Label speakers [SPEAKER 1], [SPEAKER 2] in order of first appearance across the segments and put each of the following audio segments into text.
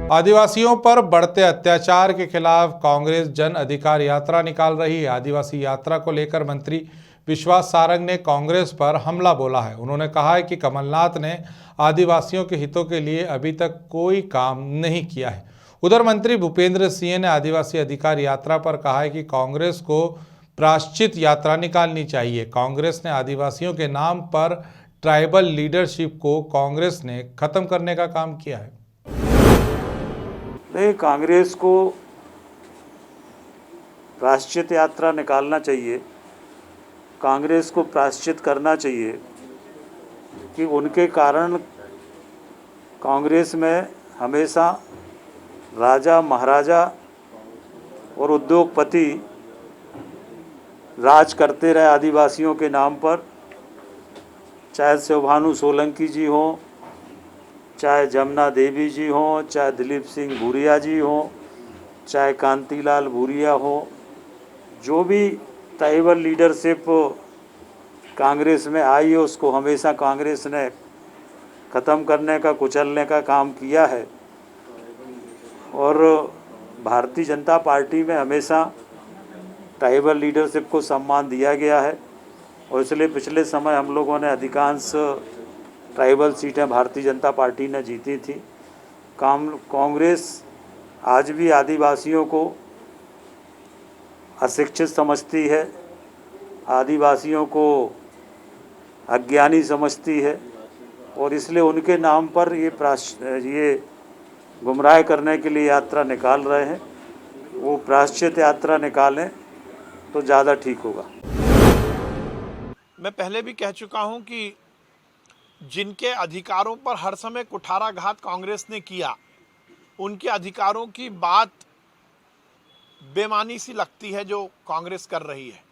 [SPEAKER 1] आदिवासियों पर बढ़ते अत्याचार के खिलाफ कांग्रेस जन अधिकार यात्रा निकाल रही है। आदिवासी यात्रा को लेकर मंत्री विश्वास सारंग ने कांग्रेस पर हमला बोला है। उन्होंने कहा है कि कमलनाथ ने आदिवासियों के हितों के लिए अभी तक कोई काम नहीं किया है। उधर मंत्री भूपेंद्र सिंह ने आदिवासी अधिकार यात्रा पर कहा है कि कांग्रेस को प्रायश्चित यात्रा निकालनी चाहिए। कांग्रेस ने आदिवासियों के नाम पर ट्राइबल लीडरशिप को कांग्रेस ने खत्म करने का काम किया है।
[SPEAKER 2] नहीं, कांग्रेस को प्रायश्चित यात्रा निकालना चाहिए। कांग्रेस को प्रायश्चित करना चाहिए कि उनके कारण कांग्रेस में हमेशा राजा महाराजा और उद्योगपति राज करते रहे आदिवासियों के नाम पर। चाहे शिवभानु सोलंकी जी हों, चाहे जमुना देवी जी हों, चाहे दिलीप सिंह भूरिया जी हों, चाहे कांतिलाल भूरिया हो, जो भी ट्राइबल लीडरशिप कांग्रेस में आई है उसको हमेशा कांग्रेस ने ख़त्म करने का, कुचलने का काम किया है। और भारतीय जनता पार्टी में हमेशा ट्राइबल लीडरशिप को सम्मान दिया गया है और इसलिए पिछले समय हम लोगों ने अधिकांश ट्राइबल सीटें भारतीय जनता पार्टी ने जीती थी। कांग्रेस आज भी आदिवासियों को अशिक्षित समझती है, आदिवासियों को अज्ञानी समझती है और इसलिए उनके नाम पर ये गुमराह करने के लिए यात्रा निकाल रहे हैं। वो प्रायश्चित यात्रा निकालें तो ज़्यादा ठीक होगा।
[SPEAKER 3] मैं पहले भी कह चुका हूं कि जिनके अधिकारों पर हर समय कुठाराघात कांग्रेस ने किया, उनके अधिकारों की बात बेमानी सी लगती है जो कांग्रेस कर रही है।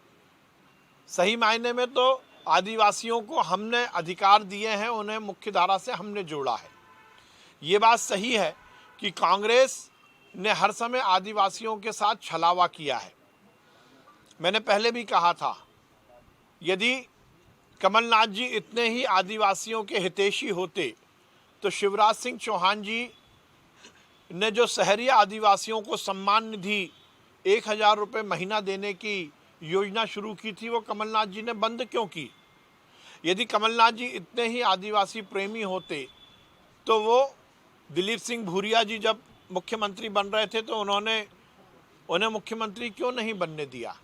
[SPEAKER 3] सही मायने में तो आदिवासियों को हमने अधिकार दिए हैं, उन्हें मुख्य धारा से हमने जोड़ा है। ये बात सही है कि कांग्रेस ने हर समय आदिवासियों के साथ छलावा किया है। मैंने पहले भी कहा था, यदि कमलनाथ जी इतने ही आदिवासियों के हितैषी होते तो शिवराज सिंह चौहान जी ने जो शहरी आदिवासियों को सम्मान निधि 1000 रुपये महीना देने की योजना शुरू की थी, वो कमलनाथ जी ने बंद क्यों की? यदि कमलनाथ जी इतने ही आदिवासी प्रेमी होते तो वो दिलीप सिंह भूरिया जी जब मुख्यमंत्री बन रहे थे तो उन्हें मुख्यमंत्री क्यों नहीं बनने दिया?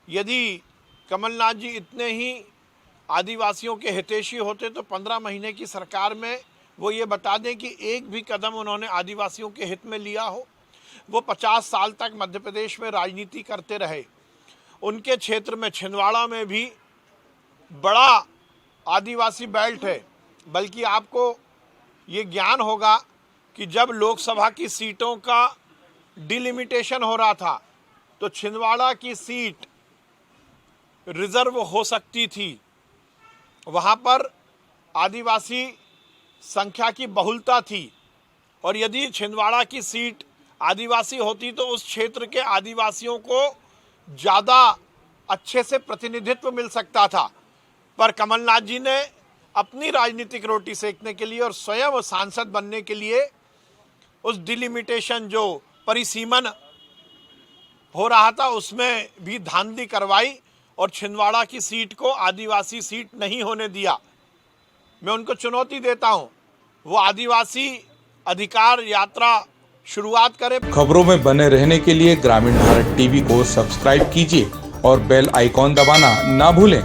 [SPEAKER 3] यदि कमलनाथ जी इतने ही आदिवासियों के हितैषी होते तो 15 महीने की सरकार में वो ये बता दें कि एक भी कदम उन्होंने आदिवासियों के हित में लिया हो। वो 50 साल तक मध्य प्रदेश में राजनीति करते रहे। उनके क्षेत्र में छिंदवाड़ा में भी बड़ा आदिवासी बेल्ट है। बल्कि आपको ये ज्ञान होगा कि जब लोकसभा की सीटों का डिलिमिटेशन हो रहा था तो छिंदवाड़ा की सीट रिजर्व हो सकती थी। वहाँ पर आदिवासी संख्या की बहुलता थी और यदि छिंदवाड़ा की सीट आदिवासी होती तो उस क्षेत्र के आदिवासियों को ज़्यादा अच्छे से प्रतिनिधित्व मिल सकता था। पर कमलनाथ जी ने अपनी राजनीतिक रोटी सेकने के लिए और स्वयं सांसद बनने के लिए उस डिलिमिटेशन जो परिसीमन हो रहा था उसमें भी धांधली करवाई और छिंदवाड़ा की सीट को आदिवासी सीट नहीं होने दिया। मैं उनको चुनौती देता हूं, वो आदिवासी अधिकार यात्रा शुरुआत करें।
[SPEAKER 1] खबरों में बने रहने के लिए ग्रामीण भारत टीवी को सब्सक्राइब कीजिए और बेल आइकॉन दबाना ना भूलें।